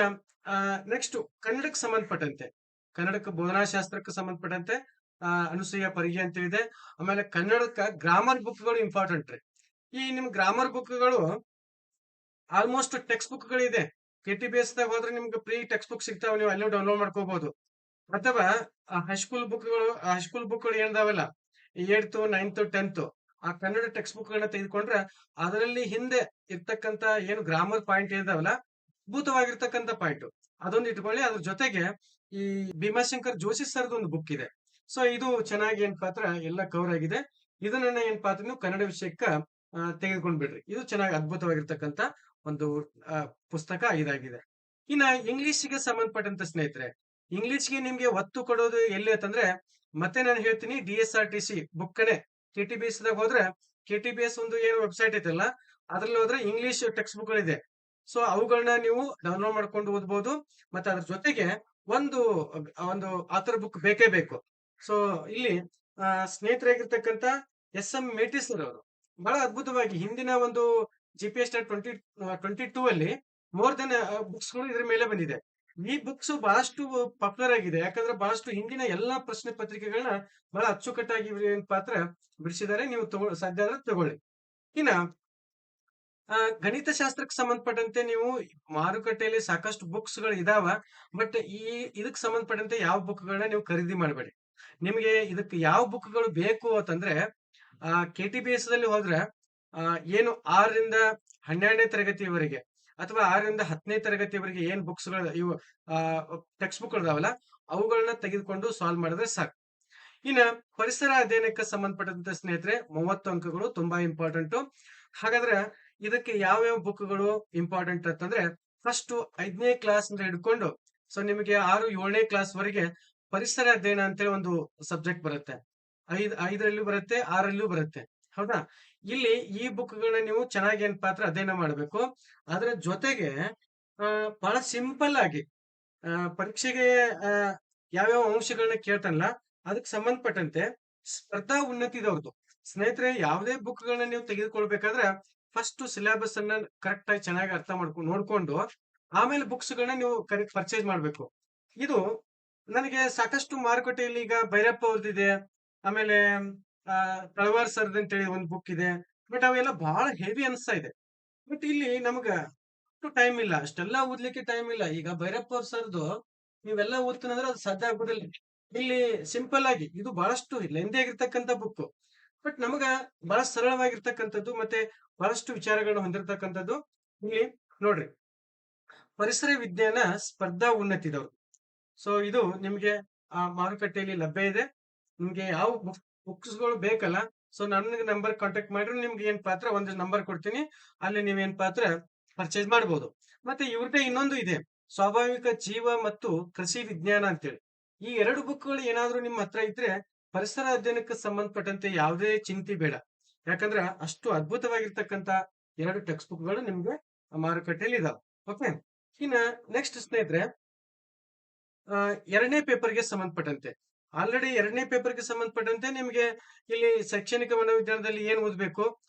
ನೆಕ್ಸ್ಟ್ ಕನ್ನಡಕ್ಕೆ ಸಂಬಂಧಪಟ್ಟಂತೆ, ಕನ್ನಡಕ್ಕೆ ಬೋಧನಾಶಾಸ್ತ್ರಕ್ಕೆ ಸಂಬಂಧಪಟ್ಟಂತೆ ಅನುಸೂಯ ಪರಿಗಿ ಅಂತ ಇದೆ. ಆಮೇಲೆ ಕನ್ನಡಕ್ಕ ಗ್ರಾಮರ್ ಬುಕ್ಗಳು ಇಂಪಾರ್ಟೆಂಟ್ ರೀ. ಈ ನಿಮ್ ಗ್ರಾಮರ್ ಬುಕ್ಗಳು ಆಲ್ಮೋಸ್ಟ್ ಟೆಕ್ಸ್ಟ್ ಬುಕ್ ಗಳಿದೆ. KTBS ದಾಗ ಹೋದ್ರೆ ನಿಮ್ಗೆ ಫ್ರೀ ಟೆಕ್ಸ್ಟ್ ಬುಕ್ ಸಿಗ್ತಾವ, ನೀವು ಅಲ್ಲೂ ಡೌನ್ಲೋಡ್ ಮಾಡ್ಕೋಬಹುದು. ಅಥವಾ ಹೈಸ್ಕೂಲ್ ಬುಕ್ಗಳು ಏನಿದಾವಲ್ಲ 8th 9th 10th ಆ ಕನ್ನಡ ಟೆಕ್ಸ್ಟ್ ಬುಕ್ ಗಳನ್ನ ತೆಗೆದುಕೊಂಡ್ರೆ ಅದರಲ್ಲಿ ಹಿಂದೆ ಇರ್ತಕ್ಕಂತ ಏನು ಗ್ರಾಮರ್ ಪಾಯಿಂಟ್ ಇದಾವಲ್ಲ, ಅದ್ಭುತವಾಗಿರ್ತಕ್ಕಂಥ ಪಾಯಿಂಟ್ ಅದೊಂದು ಇಟ್ಕೊಳ್ಳಿ. ಅದ್ರ ಜೊತೆಗೆ ಈ ಭೀಮಾಶಂಕರ್ ಜೋಶಿ ಸರ್ದು ಒಂದು ಬುಕ್ ಇದೆ. ಸೊ ಇದು ಚೆನ್ನಾಗಿ ಏನ್ ಪಾತ್ರ ಎಲ್ಲ ಕವರ್ ಆಗಿದೆ. ಇದನ್ನ ಏನ್ ಪಾತ್ರ ನೀವು ಕನ್ನಡ ವಿಷಯಕ್ಕ ತೆಗೆದುಕೊಂಡ್ ಬಿಡ್ರಿ. ಇದು ಚೆನ್ನಾಗಿ ಅದ್ಭುತವಾಗಿರ್ತಕ್ಕಂಥ ಒಂದು ಪುಸ್ತಕ ಇದಾಗಿದೆ. ಇನ್ನ ಇಂಗ್ಲಿಷ್ಗೆ ಸಂಬಂಧಪಟ್ಟಂತ ಸ್ನೇಹಿತರೆ, ಇಂಗ್ಲಿಷ್ಗೆ ನಿಮ್ಗೆ ಒತ್ತು ಕೊಡೋದು ಎಲ್ಲಿ ಅಂತಂದ್ರೆ ಮತ್ತೆ ನಾನು ಹೇಳ್ತೀನಿ DSRTC ಬುಕ್ಕನೆ KTBS ದಾಗ ಹೋದ್ರೆ KTBS ಒಂದು ಏನು ವೆಬ್ಸೈಟ್ ಐತಲ್ಲ ಅದ್ರಲ್ಲಿ ಹೋದ್ರೆ ಇಂಗ್ಲಿಷ್ ಟೆಕ್ಸ್ಟ್ ಬುಕ್ ಗಳಿದೆ. ಸೊ ಅವುಗಳನ್ನ ನೀವು ಡೌನ್ಲೋಡ್ ಮಾಡ್ಕೊಂಡು ಓದ್ಬೋದು. ಮತ್ತೆ ಅದ್ರ ಜೊತೆಗೆ ಒಂದು ಒಂದು ಆಥರ್ ಬುಕ್ ಬೇಕೇ ಬೇಕು. ಸೊ ಇಲ್ಲಿ ಸ್ನೇಹಿತರಾಗಿರ್ತಕ್ಕಂಥ ಎಸ್.ಎಂ. ಮೇಟಿ ಸರ್ ಅವರು ಬಹಳ ಅದ್ಭುತವಾಗಿ ಹಿಂದಿನ ಒಂದು GPS ಟೆಟ್ 2022 ಅಲ್ಲಿ ಮೋರ್ ದೆನ್ ಬುಕ್ಸ್ ಗಳು ಇದ್ರ ಮೇಲೆ ಬಂದಿದೆ. ಈ ಬುಕ್ಸ್ ಬಹಳಷ್ಟು ಪಾಪ್ಯುಲರ್ ಆಗಿದೆ. ಯಾಕಂದ್ರೆ ಬಹಳಷ್ಟು ಹಿಂದಿನ ಎಲ್ಲಾ ಪ್ರಶ್ನೆ ಪತ್ರಿಕೆಗಳನ್ನ ಬಹಳ ಅಚ್ಚುಕಟ್ಟಾಗಿ ಇವ್ರು ಏನ್ ಪಾತ್ರ ಬಿಡಿಸಿದ್ದಾರೆ. ನೀವು ಸಾಧ್ಯ ಆದ್ರೆ ತಗೊಳ್ಳಿ. ಇನ್ನ ಗಣಿತಶಾಸ್ತ್ರಕ್ಕೆ ಸಂಬಂಧಪಟ್ಟಂತೆ ನೀವು ಮಾರುಕಟ್ಟೆಯಲ್ಲಿ ಸಾಕಷ್ಟು ಬುಕ್ಸ್ ಗಳು ಇದಾವ. ಬಟ್ ಇದಕ್ಕೆ ಸಂಬಂಧಪಟ್ಟಂತೆ ಯಾವ ಬುಕ್ ಗಳನ್ನ ನೀವು ಖರೀದಿ ಮಾಡಬೇಡಿ. ನಿಮಗೆ ಇದಕ್ಕೆ ಯಾವ ಬುಕ್ ಗಳು ಬೇಕು ಅಂತಂದ್ರೆ KTBS ದಲ್ಲಿ ಹೋದ್ರೆ ಏನು 6ರಿಂದ 12ನೇ ತರಗತಿಯವರೆಗೆ ಅಥವಾ 6ರಿಂದ 10ನೇ ತರಗತಿಯವರೆಗೆ ಏನ್ ಬುಕ್ಸ್ ಗಳು ಇವು ಟೆಕ್ಸ್ಟ್ ಬುಕ್ ಇದಾವಲ್ಲ ಅವುಗಳನ್ನ ತೆಗೆದುಕೊಂಡು ಸಾಲ್ವ್ ಮಾಡಿದ್ರೆ ಸಾಕು. ಇನ್ನ ಪರಿಸರ ಅಧ್ಯಯನಕ್ಕೆ ಸಂಬಂಧಪಟ್ಟಂತೆ ಸ್ನೇಹಿತರೆ 30 ಅಂಕಗಳು ತುಂಬಾ ಇಂಪಾರ್ಟೆಂಟ್. ಹಾಗಾದ್ರೆ ಇದಕ್ಕೆ ಯಾವ್ಯಾವ ಬುಕ್ಗಳು ಇಂಪಾರ್ಟೆಂಟ್ ಅಂತಂದ್ರೆ ಫಸ್ಟ್ 5ನೇ ಕ್ಲಾಸ್ ಅಂತ ಹಿಡ್ಕೊಂಡು ಸೊ ನಿಮಗೆ 6, 7ನೇ ಕ್ಲಾಸ್ ವರೆಗೆ ಪರಿಸರ ಅಧ್ಯಯನ ಅಂತೇಳಿ ಒಂದು ಸಬ್ಜೆಕ್ಟ್ ಬರುತ್ತೆ. 5ರಲ್ಲೂ ಬರುತ್ತೆ, 6ರಲ್ಲೂ ಬರುತ್ತೆ. ಹೌದಾ? ಇಲ್ಲಿ ಈ ಬುಕ್ಗಳನ್ನ ನೀವು ಚೆನ್ನಾಗಿ ಏನ್ ಪಾತ್ರ ಅಧ್ಯಯನ ಮಾಡಬೇಕು. ಅದರ ಜೊತೆಗೆ ಬಹಳ ಸಿಂಪಲ್ ಆಗಿ ಪರೀಕ್ಷೆಗೆ ಯಾವ್ಯಾವ ಅಂಶಗಳನ್ನ ಕೇಳ್ತಾನಲ್ಲ ಅದಕ್ಕೆ ಸಂಬಂಧಪಟ್ಟಂತೆ ಸ್ಪರ್ಧಾ ಉನ್ನತಿದವ್ರದ್ದು ಸ್ನೇಹಿತರೆ ಯಾವುದೇ ಬುಕ್ಗಳನ್ನ ನೀವು ತೆಗೆದುಕೊಳ್ಬೇಕಾದ್ರೆ ಫಸ್ಟ್ ಸಿಲೆಬಸ್ ಅನ್ನ ಕರೆಕ್ಟ್ ಆಗಿ ಚೆನ್ನಾಗಿ ಅರ್ಥ ಮಾಡ್ಕೊಂಡು ನೋಡ್ಕೊಂಡು ಆಮೇಲೆ ಬುಕ್ಸ್ ಗಳನ್ನ ನೀವು ಕರೆಕ್ಟ್ ಪರ್ಚೇಸ್ ಮಾಡ್ಬೇಕು. ಇದು ನನಗೆ ಸಾಕಷ್ಟು ಮಾರುಕಟ್ಟೆಯಲ್ಲಿ ಈಗ ಭೈರಪ್ಪ ಅವ್ರದ್ದಿದೆ, ಆಮೇಲೆ ತಳವಾರ್ ಸರ್ದ್ ಅಂತೇಳಿ ಒಂದು ಬುಕ್ ಇದೆ. ಬಟ್ ಅವೆಲ್ಲ ಬಹಳ ಹೆವಿ ಅನ್ಸ್ತಾ ಇದೆ. ಬಟ್ ಇಲ್ಲಿ ನಮ್ಗ ಟೈಮ್ ಇಲ್ಲ, ಅಷ್ಟೆಲ್ಲ ಓದ್ಲಿಕ್ಕೆ ಟೈಮ್ ಇಲ್ಲ. ಈಗ ಭೈರಪ್ಪ ಅವ್ರ ಸರ್ದು ನೀವೆಲ್ಲ ಓದ್ತೀನಂದ್ರೆ ಅದು ಸಾಧ್ಯ ಆಗುದಿಲ್ಲ. ಇಲ್ಲಿ ಸಿಂಪಲ್ ಆಗಿ ಇದು ಬಹಳಷ್ಟು ಲೆಂದಿ ಆಗಿರ್ತಕ್ಕಂಥ ಬುಕ್. ಬಟ್ ನಮಗ ಬಹಳ ಸರಳವಾಗಿರ್ತಕ್ಕಂಥದ್ದು ಮತ್ತೆ ಬಹಳಷ್ಟು ವಿಚಾರಗಳನ್ನ ಹೊಂದಿರತಕ್ಕಂಥದ್ದು. ಇಲ್ಲಿ ನೋಡ್ರಿ, ಪರಿಸರ ವಿಜ್ಞಾನ ಸ್ಪರ್ಧಾ ಉನ್ನತಿದವರು. ಸೊ ಇದು ನಿಮ್ಗೆ ಮಾರುಕಟ್ಟೆಯಲ್ಲಿ ಲಭ್ಯ ಇದೆ. ನಿಮ್ಗೆ ಯಾವ ಬುಕ್ಸ್ ಗಳು ಬೇಕಲ್ಲ, ಸೊ ನನಗೆ ನಂಬರ್ ಕಾಂಟ್ಯಾಕ್ಟ್ ಮಾಡಿದ್ರೆ ನಿಮ್ಗೆ ಏನ್ ಪಾತ್ರ ಒಂದು ನಂಬರ್ ಕೊಡ್ತೀನಿ, ಅಲ್ಲಿ ನೀವೇನ್ ಪಾತ್ರ ಪರ್ಚೇಸ್ ಮಾಡಬಹುದು. ಮತ್ತೆ ಇವ್ರದ್ದೇ ಇನ್ನೊಂದು ಇದೆ, ಸ್ವಾಭಾವಿಕ ಜೀವ ಮತ್ತು ಕೃಷಿ ವಿಜ್ಞಾನ ಅಂತೇಳಿ. ಈ 2 ಬುಕ್ಗಳು ಏನಾದ್ರೂ ನಿಮ್ಮ ಹತ್ರ ಇದ್ರೆ ಪರಿಸರ ಅಧ್ಯಯನಕ್ಕೆ ಸಂಬಂಧಪಟ್ಟಂತೆ ಯಾವುದೇ ಚಿಂತೆ ಬೇಡ. ಯಾಕಂದ್ರೆ ಅಷ್ಟು ಅದ್ಭುತವಾಗಿರ್ತಕ್ಕಂತ 2 ಟೆಕ್ಸ್ಟ್ ಬುಕ್ಗಳು ನಿಮ್ಗೆ ಮಾರುಕಟ್ಟೆಯಲ್ಲಿ ಇದಾವೆ. ಓಕೆ, ಇನ್ನ ನೆಕ್ಸ್ಟ್ ಸ್ನೇಹಿತರೆ 2ನೇ ಪೇಪರ್ಗೆ ಸಂಬಂಧಪಟ್ಟಂತೆ ಆಲ್ರೆಡಿ 2ನೇ ಪೇಪರ್ಗೆ ಸಂಬಂಧಪಟ್ಟಂತೆ ನಿಮ್ಗೆ ಇಲ್ಲಿ ಶೈಕ್ಷಣಿಕ ಮನೋವಿಜ್ಞಾನದಲ್ಲಿ ಏನ್ ಓದ್ಬೇಕು,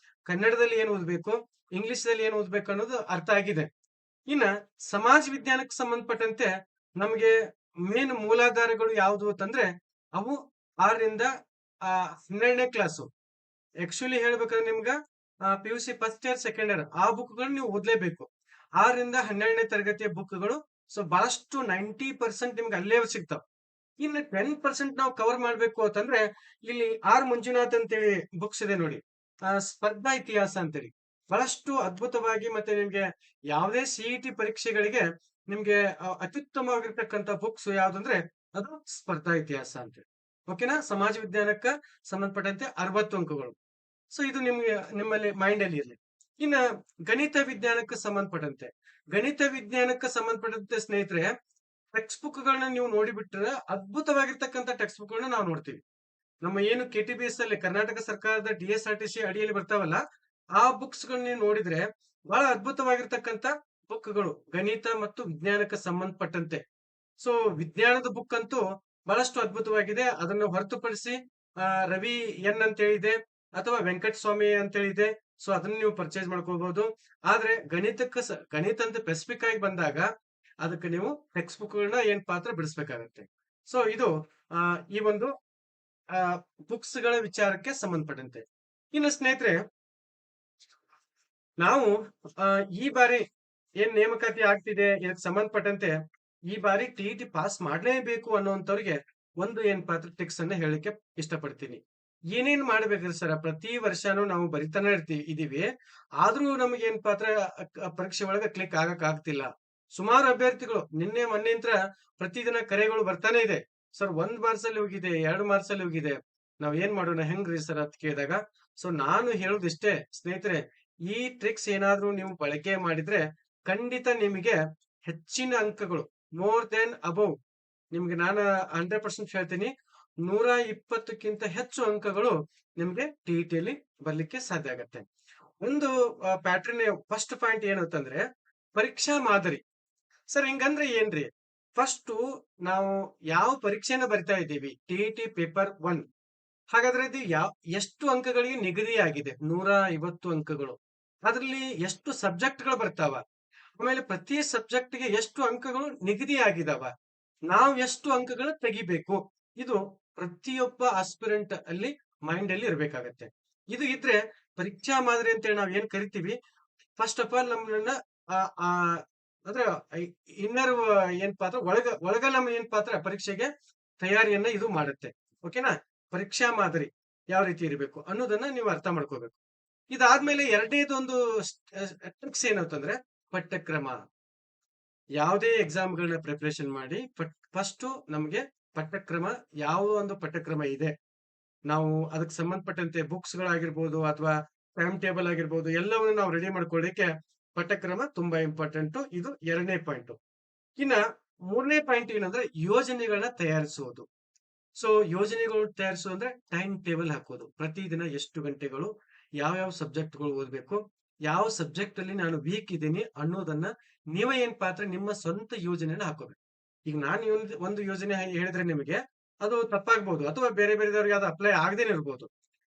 ಕನ್ನಡದಲ್ಲಿ ಏನ್ ಓದ್ಬೇಕು, ಇಂಗ್ಲಿಷ್ ದಲ್ಲಿ ಏನ್ ಓದ್ಬೇಕು ಅನ್ನೋದು ಅರ್ಥ ಆಗಿದೆ. ಇನ್ನ ಸಮಾಜ ವಿಜ್ಞಾನಕ್ಕೆ ಸಂಬಂಧಪಟ್ಟಂತೆ ನಮ್ಗೆ ಮೇನ್ ಮೂಲಾಧಾರಗಳು ಯಾವುದು ಅಂತಂದ್ರೆ ಅವು 6ರಿಂದ 12ನೇ ಕ್ಲಾಸು. ಆಕ್ಚುಲಿ ಹೇಳ್ಬೇಕಂದ್ರೆ ನಿಮ್ಗ PUC first year second year ಆ ಬುಕ್ಗಳು ನೀವು ಓದ್ಲೇಬೇಕು. 6ರಿಂದ 12ನೇ ತರಗತಿಯ ಬುಕ್ಗಳು ಸೊ ಬಹಳಷ್ಟು 90% ನಿಮ್ಗೆ ಅಲ್ಲೇ ಸಿಗ್ತಾವ. ಇನ್ನು 10% ನಾವು ಕವರ್ ಮಾಡ್ಬೇಕು ಅಂತಂದ್ರೆ ಇಲ್ಲಿ ಮಂಜುನಾಥ್ ಅಂತೇಳಿ ಬುಕ್ಸ್ ಇದೆ ನೋಡಿ, ಸ್ಪರ್ಧಾ ಇತಿಹಾಸ ಅಂತೇಳಿ ಬಹಳಷ್ಟು ಅದ್ಭುತವಾಗಿ ಮತ್ತೆ ನಿಮ್ಗೆ ಯಾವುದೇ CET ಪರೀಕ್ಷೆಗಳಿಗೆ ನಿಮ್ಗೆ ಅತ್ಯುತ್ತಮವಾಗಿರ್ತಕ್ಕಂಥ ಬುಕ್ಸ್ ಯಾವ್ದಂದ್ರೆ ಅದು ಸ್ಪರ್ಧಾ ಇತಿಹಾಸ ಅಂತೇಳಿ. ಓಕೆನಾ? ಸಮಾಜ ವಿಜ್ಞಾನಕ್ಕ ಸಂಬಂಧಪಟ್ಟಂತೆ 60 ಅಂಕಗಳು. ಸೊ ಇದು ನಿಮ್ಮಲ್ಲಿ ಮೈಂಡ್ ಅಲ್ಲಿ ಇರಲಿ. ಇನ್ನ ಗಣಿತ ವಿಜ್ಞಾನಕ್ಕೆ ಸಂಬಂಧಪಟ್ಟಂತೆ ಸ್ನೇಹಿತರೆ ಟೆಕ್ಸ್ಟ್ ಬುಕ್ ಗಳನ್ನ ನೀವು ನೋಡಿಬಿಟ್ರೆ ಅದ್ಭುತವಾಗಿರ್ತಕ್ಕಂಥ ಟೆಕ್ಸ್ಟ್ ಬುಕ್ ಗಳನ್ನ ನಾವು ನೋಡ್ತೀವಿ. ನಮ್ಮ ಏನು KTBS ಅಲ್ಲಿ ಕರ್ನಾಟಕ ಸರ್ಕಾರದ DSRTC ಅಡಿಯಲ್ಲಿ ಬರ್ತಾವಲ್ಲ ಆ ಬುಕ್ಸ್ ಗಳನ್ನ ನೀವು ನೋಡಿದ್ರೆ ಬಹಳ ಅದ್ಭುತವಾಗಿರ್ತಕ್ಕಂಥ ಬುಕ್ ಗಳು ಗಣಿತ ಮತ್ತು ವಿಜ್ಞಾನಕ್ಕೆ ಸಂಬಂಧಪಟ್ಟಂತೆ. ಸೊ ವಿಜ್ಞಾನದ ಬುಕ್ ಅಂತೂ ಬಹಳಷ್ಟು ಅದ್ಭುತವಾಗಿದೆ. ಅದನ್ನು ಹೊರತುಪಡಿಸಿ ರವಿ ಎನ್ ಅಂತ ಹೇಳಿದೆ ಅಥವಾ ವೆಂಕಟ ಸ್ವಾಮಿ ಅಂತ ಹೇಳಿದೆ. ಸೊ ಅದನ್ನ ನೀವು ಪರ್ಚೇಸ್ ಮಾಡ್ಕೋಬಹುದು. ಆದ್ರೆ ಗಣಿತ ಅಂತ ಸ್ಪೆಸಿಫಿಕ್ ಆಗಿ ಬಂದಾಗ ಅದಕ್ಕೆ ನೀವು ಟೆಕ್ಸ್ಟ್ ಬುಕ್ ಗಳನ್ನ ಏನ್ ಪಾತ್ರ ಬಿಡಿಸ್ಬೇಕಾಗತ್ತೆ. ಸೊ ಇದು ಈ ಒಂದು ಬುಕ್ಸ್ ಗಳ ವಿಚಾರಕ್ಕೆ ಸಂಬಂಧಪಟ್ಟಂತೆ. ಇನ್ನು ಸ್ನೇಹಿತರೆ ನಾವು ಈ ಬಾರಿ ಏನ್ ನೇಮಕಾತಿ ಆಗ್ತಿದೆ ಇದಕ್ಕೆ ಸಂಬಂಧಪಟ್ಟಂತೆ ಈ ಬಾರಿ TET ಪಾಸ್ ಮಾಡ್ಲೇಬೇಕು ಅನ್ನುವಂಥವ್ರಿಗೆ ಒಂದು ಏನ್ ಪಾತ್ರ ಟ್ರಿಕ್ಸ್ ಅನ್ನ ಹೇಳಲಿಕ್ಕೆ ಇಷ್ಟಪಡ್ತೀನಿ. ಏನೇನ್ ಮಾಡ್ಬೇಕ್ರಿ ಸರ್, ಪ್ರತಿ ವರ್ಷನೂ ನಾವು ಬರಿತಾನೆ ಇದೀವಿ, ಆದ್ರೂ ನಮ್ಗೆ ಏನ್ ಪಾತ್ರ ಪರೀಕ್ಷೆ ಒಳಗೆ ಕ್ಲಿಕ್ ಆಗಕ್ ಆಗ್ತಿಲ್ಲ. ಸುಮಾರು ಅಭ್ಯರ್ಥಿಗಳು ನಿನ್ನೆ ಮೊನ್ನೆಂತ್ರ ಪ್ರತಿದಿನ ಕರೆಗಳು ಬರ್ತಾನೆ ಇದೆ. ಸರ್ 1 ಮಾರ್ಕ್ಸ್ ಅಲ್ಲಿ ಹೋಗಿದೆ, 2 ಮಾರ್ಕ್ಸ್ ಅಲ್ಲಿ ಹೋಗಿದೆ, ನಾವ್ ಏನ್ ಮಾಡೋಣ ಹೆಂಗ್ರಿ ಸರ್ ಅಂತ ಕೇಳಿದಾಗ ಸೊ ನಾನು ಹೇಳುದಿಷ್ಟೇ ಸ್ನೇಹಿತರೆ, ಈ ಟ್ರಿಕ್ಸ್ ಏನಾದ್ರೂ ನೀವು ಬಳಕೆ ಮಾಡಿದ್ರೆ ಖಂಡಿತ ನಿಮಗೆ ಹೆಚ್ಚಿನ ಅಂಕಗಳು ಮೋರ್ ದೆನ್ ಅಬೌವ್ ನಿಮ್ಗೆ ನಾನು 100% ಹೇಳ್ತೀನಿ, 120ಕ್ಕಿಂತ ಹೆಚ್ಚು ಅಂಕಗಳು ನಿಮ್ಗೆ ಟಿಇಟಿಯಲ್ಲಿ ಬರ್ಲಿಕ್ಕೆ ಸಾಧ್ಯ ಆಗತ್ತೆ. ಒಂದು ಪ್ಯಾಟ್ರನ್ ಫಸ್ಟ್ ಪಾಯಿಂಟ್ ಏನು ಅಂತಂದ್ರೆ ಪರೀಕ್ಷಾ ಮಾದರಿ. ಸರ್ ಹಿಂಗಂದ್ರೆ ಏನ್ರಿ? ಫಸ್ಟ್ ನಾವು ಯಾವ ಪರೀಕ್ಷೆನ ಬರಿತಾ ಇದ್ದೀವಿ, ಟಿಇಟಿ ಪೇಪರ್ 1, ಹಾಗಾದ್ರೆ ಇದು ಎಷ್ಟು ಅಂಕಗಳಿಗೆ ನಿಗದಿಯಾಗಿದೆ? 150 ಅಂಕಗಳು. ಅದರಲ್ಲಿ ಎಷ್ಟು ಸಬ್ಜೆಕ್ಟ್ಗಳು ಬರ್ತಾವ? ಆಮೇಲೆ ಪ್ರತಿ ಸಬ್ಜೆಕ್ಟ್ಗೆ ಎಷ್ಟು ಅಂಕಗಳು ನಿಗದಿಯಾಗಿದಾವ? ನಾವು ಎಷ್ಟು ಅಂಕಗಳು ತೆಗಿಬೇಕು? ಇದು ಪ್ರತಿಯೊಬ್ಬ ಆಸ್ಪಿರೆಂಟ್ ಅಲ್ಲಿ ಮೈಂಡ್ ಅಲ್ಲಿ ಇರ್ಬೇಕಾಗತ್ತೆ. ಇದು ಇದ್ರೆ ಪರೀಕ್ಷಾ ಮಾದರಿ ಅಂತೇಳಿ ನಾವ್ ಏನ್ ಕರಿತೀವಿ, ಫಸ್ಟ್ ಆಫ್ ಆಲ್ ನಮ್ಮನ್ನ ಆ ಆ ಅಂದ್ರೆ ಇನ್ನರ್ ಏನ್ ಪಾತ್ರ ಒಳಗ ನಮ್ಮ ಏನ್ ಪಾತ್ರ ಪರೀಕ್ಷೆಗೆ ತಯಾರಿಯನ್ನ ಇದು ಮಾಡುತ್ತೆ. ಓಕೆನಾ? ಪರೀಕ್ಷಾ ಮಾದರಿ ಯಾವ ರೀತಿ ಇರಬೇಕು ಅನ್ನೋದನ್ನ ನೀವು ಅರ್ಥ ಮಾಡ್ಕೋಬೇಕು. ಇದಾದ್ಮೇಲೆ ಎರಡನೇದೊಂದು ಟ್ರಿಕ್ಸ್ ಏನು ಅಂತಂದ್ರೆ ಪಠ್ಯಕ್ರಮ. ಯಾವುದೇ ಎಕ್ಸಾಮ್ಗಳನ್ನ ಪ್ರಿಪರೇಷನ್ ಮಾಡಿ ಫಸ್ಟ್ ನಮ್ಗೆ ಪಠ್ಯಕ್ರಮ, ಯಾವ ಒಂದು ಪಠ್ಯಕ್ರಮ ಇದೆ, ನಾವು ಅದಕ್ಕೆ ಸಂಬಂಧಪಟ್ಟಂತೆ ಬುಕ್ಸ್ ಗಳಾಗಿರ್ಬೋದು ಅಥವಾ ಟೈಮ್ ಟೇಬಲ್ ಆಗಿರ್ಬೋದು, ಎಲ್ಲವನ್ನು ನಾವು ರೆಡಿ ಮಾಡ್ಕೊಳ್ಳಿಕ್ಕೆ ಪಠ್ಯಕ್ರಮ ತುಂಬಾ ಇಂಪಾರ್ಟೆಂಟ್. ಇದು ಎರಡನೇ ಪಾಯಿಂಟ್. ಇನ್ನ ಮೂರನೇ ಪಾಯಿಂಟ್ ಏನಂದ್ರೆ ಯೋಜನೆಗಳನ್ನ ತಯಾರಿಸುವುದು. ಸೊ ಯೋಜನೆಗಳು ತಯಾರಿಸು ಅಂದ್ರೆ ಟೈಮ್ ಟೇಬಲ್ ಹಾಕೋದು. ಪ್ರತಿದಿನ ಎಷ್ಟು ಗಂಟೆಗಳು ಯಾವ ಸಬ್ಜೆಕ್ಟ್ಗಳು ಓದ್ಬೇಕು, ಯಾವ ಸಬ್ಜೆಕ್ಟ್ ಅಲ್ಲಿ ನಾನು ವೀಕ್ ಇದ್ದೀನಿ ಅನ್ನೋದನ್ನ ನೀವೇ ಏನ್ ಪಾತ್ರ ನಿಮ್ಮ ಸ್ವಂತ ಯೋಜನೆನ ಹಾಕೋಬೇಕು. ಈಗ ನಾನು ಒಂದು ಯೋಜನೆ ಹೇಳಿದ್ರೆ ನಿಮಗೆ ಅದು ತಪ್ಪಾಗ್ಬಹುದು ಅಥವಾ ಬೇರೆ ಬೇರೆದವ್ರಿಗೆ ಅದು ಅಪ್ಲೈ ಆಗದೇನೆ ಇರ್ಬೋದು.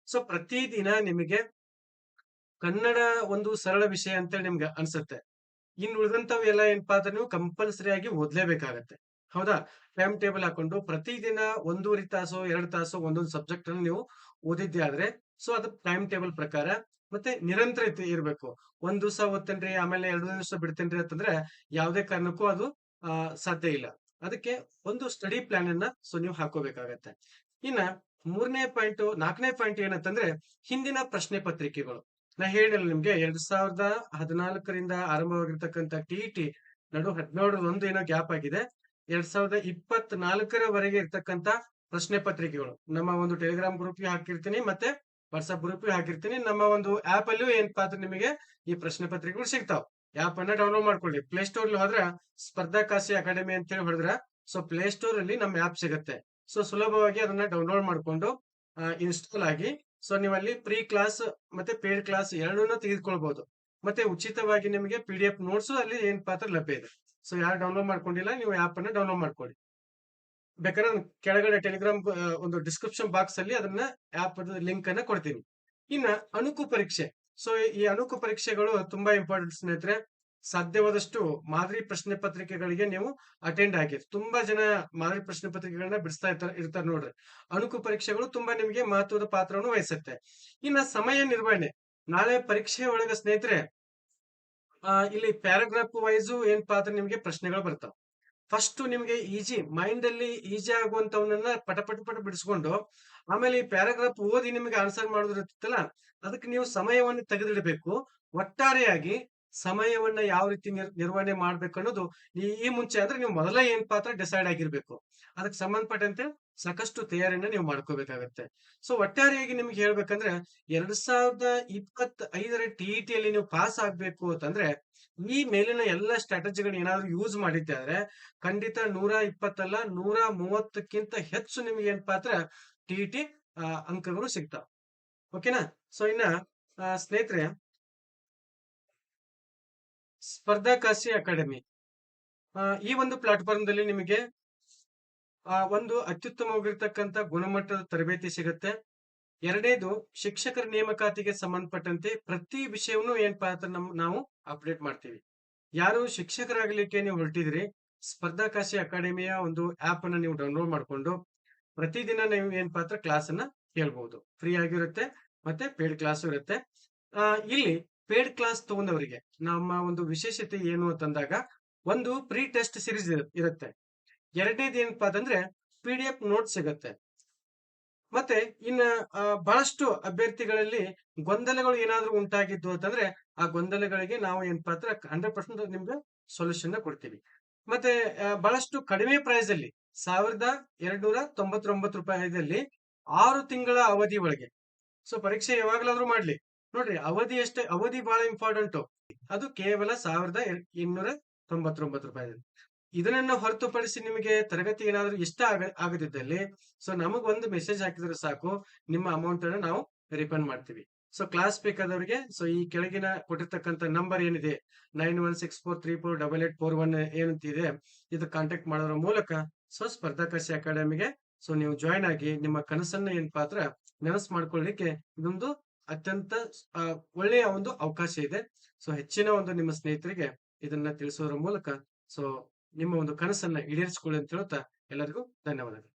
ಸೊ ಪ್ರತಿದಿನ ನಿಮಗೆ ಕನ್ನಡ ಒಂದು ಸರಳ ವಿಷಯ ಅಂತೇಳಿ ನಿಮ್ಗೆ ಅನ್ಸುತ್ತೆ. ಇನ್ನು ಉಳಿದಂತವ್ ಎಲ್ಲ ಏನಪ್ಪಾ ಅಂದ್ರೆ ನೀವು ಕಂಪಲ್ಸರಿ ಆಗಿ ಓದ್ಲೇಬೇಕಾಗತ್ತೆ. ಹೌದಾ? ಟೈಮ್ ಟೇಬಲ್ ಹಾಕೊಂಡು ಪ್ರತಿದಿನ 1.5 ತಾಸು 2 ತಾಸು ಒಂದೊಂದು ಸಬ್ಜೆಕ್ಟ್ ಅನ್ನು ನೀವು ಓದಿದ್ದೆ ಆದ್ರೆ ಸೊ ಅದು ಟೈಮ್ ಟೇಬಲ್ ಪ್ರಕಾರ ಮತ್ತೆ ನಿರಂತರತೆ ಇರಬೇಕು. ಒಂದ್ ದಿವಸ ಓದ್ತೇನ್ರಿ ಆಮೇಲೆ 2 ದಿವಸ ಬಿಡ್ತೇನ್ರಿ ಅಂತಂದ್ರೆ ಯಾವುದೇ ಕಾರಣಕ್ಕೂ ಅದು ಸಾಧ್ಯ ಇಲ್ಲ. ಅದಕ್ಕೆ ಒಂದು ಸ್ಟಡಿ ಪ್ಲಾನ್ ಅನ್ನ ಸೊ ನೀವು ಹಾಕೋಬೇಕಾಗತ್ತೆ. ಇನ್ನ ಮೂರನೇ ಪಾಯಿಂಟ್, ನಾಲ್ಕನೇ ಪಾಯಿಂಟ್ ಏನಂತಂದ್ರೆ ಹಿಂದಿನ ಪ್ರಶ್ನೆ ಪತ್ರಿಕೆಗಳು. ನಾ ಹೇಳಿಲ್ಲ ನಿಮ್ಗೆ 2014ರಿಂದ ಆರಂಭವಾಗಿರ್ತಕ್ಕಂಥ ಟಿಇಟಿ ನಡು 17 ಏನೋ ಗ್ಯಾಪ್ ಆಗಿದೆ. 2024ರವರೆಗೆ ಇರ್ತಕ್ಕಂಥ ಪ್ರಶ್ನೆ ಪತ್ರಿಕೆಗಳು ನಮ್ಮ ಒಂದು ಟೆಲಿಗ್ರಾಮ್ ಗ್ರೂಪ್ಗೆ ಹಾಕಿರ್ತೀನಿ, ಮತ್ತೆ ವಾಟ್ಸ್ಆಪ್ ಗ್ರೂಪ್ಗೆ ಹಾಕಿರ್ತೀನಿ. ನಮ್ಮ ಒಂದು ಆಪ್ ಅಲ್ಲೂ ಏನಪ್ಪಾ ಅಂದ್ರೆ ನಿಮಗೆ ಈ ಪ್ರಶ್ನೆ ಪತ್ರಿಕೆಗಳು ಸಿಗ್ತಾವ್. ಆಪ್ ಅನ್ನ ಡೌನ್ಲೋಡ್ ಮಾಡ್ಕೊಳ್ಳಿ. ಪ್ಲೇ ಸ್ಟೋರ್ ಹೋದ್ರ ಸ್ಪರ್ಧಾ ಕಾಶಿ ಅಕಾಡೆಮಿ ಅಂತ ಹೇಳಿ ಹೊಡೆದ್ರ ಸೊ ಪ್ಲೇ ಸ್ಟೋರ್ ಅಲ್ಲಿ ನಮ್ಮ ಆಪ್ ಸಿಗುತ್ತೆ. ಸೊ ಸುಲಭವಾಗಿ ಅದನ್ನ ಡೌನ್ಲೋಡ್ ಮಾಡ್ಕೊಂಡು ಇನ್ಸ್ಟಾಲ್ ಆಗಿ ಸೊ ನೀವು ಅಲ್ಲಿ ಪ್ರೀ ಕ್ಲಾಸ್ ಮತ್ತೆ ಪೇಡ್ ಕ್ಲಾಸ್ ಎರಡನ್ನೂ ತೆಗೆದುಕೊಳ್ಬಹುದು. ಮತ್ತೆ ಉಚಿತವಾಗಿ ನಿಮಗೆ PDF ನೋಟ್ಸ್ ಅಲ್ಲಿ ಏನ್ ಪಾತ್ರ ಲಭ್ಯ ಇದೆ. ಸೊ ಯಾರು ಡೌನ್ಲೋಡ್ ಮಾಡ್ಕೊಂಡಿಲ್ಲ ನೀವು ಆಪ್ ಅನ್ನ ಡೌನ್ಲೋಡ್ ಮಾಡ್ಕೊಳ್ಳಿ. ಬೇಕಾದ್ರೆ ನಾನು ಕೆಳಗಡೆ ಟೆಲಿಗ್ರಾಮ್ ಒಂದು ಡಿಸ್ಕ್ರಿಪ್ಷನ್ ಬಾಕ್ಸ್ ಅಲ್ಲಿ ಅದನ್ನ ಆಪ್ ಲಿಂಕ್ ಅನ್ನ ಕೊಡ್ತೀನಿ. ಇನ್ನ ಅಣುಕು ಪರೀಕ್ಷೆ. ಸೊ ಈ ಅಣುಕು ಪರೀಕ್ಷೆಗಳು ತುಂಬಾ ಇಂಪಾರ್ಟೆಂಟ್ ಸ್ನೇಹಿತರೆ. ಸಾಧ್ಯವಾದಷ್ಟು ಮಾದರಿ ಪ್ರಶ್ನೆ ಪತ್ರಿಕೆಗಳಿಗೆ ನೀವು ಅಟೆಂಡ್ ಆಗಿ. ತುಂಬಾ ಜನ ಮಾದರಿ ಪ್ರಶ್ನೆ ಪತ್ರಿಕೆಗಳನ್ನ ಬಿಡಿಸ್ತಾ ಇರ್ತಾರೆ ನೋಡ್ರಿ. ಅಣುಕು ಪರೀಕ್ಷೆಗಳು ತುಂಬಾ ನಿಮಗೆ ಮಹತ್ವದ ಪಾತ್ರವನ್ನು ವಹಿಸುತ್ತೆ. ಇನ್ನ ಸಮಯ ನಿರ್ವಹಣೆ. ನಾಳೆ ಪರೀಕ್ಷೆ ಒಳಗ ಸ್ನೇಹಿತರೆ ಇಲ್ಲಿ ಪ್ಯಾರಾಗ್ರಾಫ್ ವೈಸ್ ಏನಪ್ಪಾ ಅಂದ್ರೆ ನಿಮ್ಗೆ ಪ್ರಶ್ನೆಗಳು ಬರ್ತಾವ. ಫಸ್ಟ್ ನಿಮ್ಗೆ ಈಜಿ ಮೈಂಡ್ ಅಲ್ಲಿ ಈಜಿ ಆಗುವಂತವನ್ನ ಪಟ ಪಟ ಪಟ ಬಿಡಿಸ್ಕೊಂಡು ಆಮೇಲೆ ಈ ಪ್ಯಾರಾಗ್ರಾಫ್ ಓದಿ ನಿಮಗೆ ಆನ್ಸರ್ ಮಾಡೋದಿರುತ್ತಲ್ಲ, ಅದಕ್ಕೆ ನೀವು ಸಮಯವನ್ನು ತೆಗೆದಿಡಬೇಕು. ಒಟ್ಟಾರೆಯಾಗಿ ಸಮಯವನ್ನ ಯಾವ ರೀತಿ ನಿರ್ವಹಣೆ ಮಾಡ್ಬೇಕು ಅನ್ನೋದು ಈ ಮುಂಚೆ ಅಂದ್ರೆ ನೀವು ಮೊದಲೇ ಏನ್ ಪಾತ್ರ ಡಿಸೈಡ್ ಆಗಿರ್ಬೇಕು. ಅದಕ್ಕೆ ಸಂಬಂಧಪಟ್ಟಂತೆ ಸಾಕಷ್ಟು ತಯಾರಿಯನ್ನ ನೀವು ಮಾಡ್ಕೋಬೇಕಾಗತ್ತೆ. ಸೊ ಒಟ್ಟಾರೆಯಾಗಿ ನಿಮ್ಗೆ ಹೇಳ್ಬೇಕಂದ್ರೆ 2025ರ ಟಿಇಟಿಯಲ್ಲಿ ನೀವು ಪಾಸ್ ಆಗ್ಬೇಕು ಅಂತಂದ್ರೆ ಈ ಮೇಲಿನ ಎಲ್ಲ ಸ್ಟ್ರಾಟಜಿಗಳನ್ನ ಏನಾದ್ರು ಯೂಸ್ ಮಾಡಿದ್ದೆ ಆದ್ರೆ ಖಂಡಿತ 120 ಅಲ್ಲ 130ಕ್ಕಿಂತ ಹೆಚ್ಚು ನಿಮ್ಗೆ ಏನ್ ಪಾತ್ರ ಟಿಇಟಿ ಅಂಕಗಳು ಸಿಗ್ತಾವ. ಓಕೆನಾ? ಸೊ ಇನ್ನ ಸ್ನೇಹಿತರೆ ಸ್ಪರ್ಧಾ ಕಾಶಿ ಅಕಾಡೆಮಿ ಈ ಒಂದು ಪ್ಲಾಟ್ಫಾರ್ಮ್ ದಲ್ಲಿ ನಿಮಗೆ ಒಂದು ಅತ್ಯುತ್ತಮವಾಗಿರ್ತಕ್ಕಂಥ ಗುಣಮಟ್ಟದ ತರಬೇತಿ ಸಿಗುತ್ತೆ. ಎರಡನೇದು ಶಿಕ್ಷಕರ ನೇಮಕಾತಿಗೆ ಸಂಬಂಧಪಟ್ಟಂತೆ ಪ್ರತಿ ವಿಷಯವನ್ನು ಏನಪ್ಪಾ ಅಂತ ನಾವು ಅಪ್ಡೇಟ್ ಮಾಡ್ತೀವಿ. ಯಾರು ಶಿಕ್ಷಕರಾಗಲಿಕ್ಕೆ ನೀವು ಹೊರಟಿದ್ರಿ, ಸ್ಪರ್ಧಾ ಕಾಶಿ ಅಕಾಡೆಮಿಯ ಒಂದು ಆಪ್ ಅನ್ನ ನೀವು ಡೌನ್ಲೋಡ್ ಮಾಡ್ಕೊಂಡು ಪ್ರತಿದಿನ ನೀವು ಏನ್ ಪಾತ್ರ ಕ್ಲಾಸ್ ಅನ್ನ ಕೇಳ್ಬಹುದು. ಫ್ರೀ ಆಗಿರುತ್ತೆ ಮತ್ತೆ ಪೇಡ್ ಕ್ಲಾಸ್ ಇರುತ್ತೆ. ಇಲ್ಲಿ ಪೇಡ್ ಕ್ಲಾಸ್ ತಗೊಂಡವರಿಗೆ ನಮ್ಮ ಒಂದು ವಿಶೇಷತೆ ಏನು ಅಂತಂದಾಗ ಒಂದು ಪ್ರೀ ಟೆಸ್ಟ್ ಸಿರೀಸ್ ಇರುತ್ತೆ. ಎರಡನೇದು ಏನಪ್ಪಾ ಅಂತಂದ್ರೆ PDF ನೋಟ್ ಸಿಗುತ್ತೆ. ಮತ್ತೆ ಇನ್ನ ಬಹಳಷ್ಟು ಅಭ್ಯರ್ಥಿಗಳಲ್ಲಿ ಗೊಂದಲಗಳು ಏನಾದ್ರೂ ಉಂಟಾಗಿದ್ದು ಅಂತಂದ್ರೆ ಆ ಗೊಂದಲಗಳಿಗೆ ನಾವು ಏನಪ್ಪಾ ಅಂದ್ರೆ 100% ನಿಮ್ಗೆ ಸೊಲ್ಯೂಷನ್ ಕೊಡ್ತೀವಿ. ಮತ್ತೆ ಬಹಳಷ್ಟು ಕಡಿಮೆ ಪ್ರೈಸ್ ಅಲ್ಲಿ 1299 ರೂಪಾಯಿದಲ್ಲಿ 6 ತಿಂಗಳ ಅವಧಿ ಒಳಗೆ. ಸೊ ಪರೀಕ್ಷೆ ಯಾವಾಗಲಾದ್ರೂ ಮಾಡ್ಲಿ ನೋಡ್ರಿ, ಅವಧಿ ಬಹಳ ಇಂಪಾರ್ಟೆಂಟ್. ಅದು ಕೇವಲ 1299 ರೂಪಾಯಿ. ಇದನ್ನ ಹೊರತುಪಡಿಸಿ ನಿಮಗೆ ತರಗತಿ ಏನಾದ್ರು ಇಷ್ಟ ಆಗದಿದ್ದಲ್ಲಿ ಸೊ ನಮಗ್ ಒಂದು ಮೆಸೇಜ್ ಹಾಕಿದ್ರೆ ಸಾಕು, ನಿಮ್ಮ ಅಮೌಂಟ್ ಅನ್ನ ನಾವು ರಿಫಂಡ್ ಮಾಡ್ತೀವಿ. ಸೊ ಕ್ಲಾಸ್ ಬೇಕಾದವರಿಗೆ ಸೊ ಈ ಕೆಳಗಿನ ಕೊಟ್ಟಿರ್ತಕ್ಕಂಥ ನಂಬರ್ ಏನಿದೆ 9164348841 ಏನಂತಿದೆ, ಇದು ಕಾಂಟ್ಯಾಕ್ಟ್ ಮಾಡೋದ್ರ ಮೂಲಕ ಸೊ ಸ್ಪರ್ಧಾಕಾಶಿ ಅಕಾಡೆಮಿಗೆ ಸೊ ನೀವು ಜಾಯ್ನ್ ಆಗಿ ನಿಮ್ಮ ಕನಸನ್ನ ಏನಪ್ಪಾ ಅಂದ್ರ ನನಸು ಮಾಡ್ಕೊಳ್ಳಿಕ್ಕೆ ಇದೊಂದು ಅತ್ಯಂತ ಒಳ್ಳೆಯ ಒಂದು ಅವಕಾಶ ಇದೆ. ಸೊ ಹೆಚ್ಚಿನ ಒಂದು ನಿಮ್ಮ ಸ್ನೇಹಿತರಿಗೆ ಇದನ್ನ ತಿಳಿಸೋದ್ರ ಮೂಲಕ ಸೊ ನಿಮ್ಮ ಒಂದು ಕನಸನ್ನ ಈಡೇರಿಸಿಕೊಳ್ಳಿ ಅಂತ ಹೇಳ್ತಾ ಎಲ್ಲರಿಗೂ ಧನ್ಯವಾದಗಳು.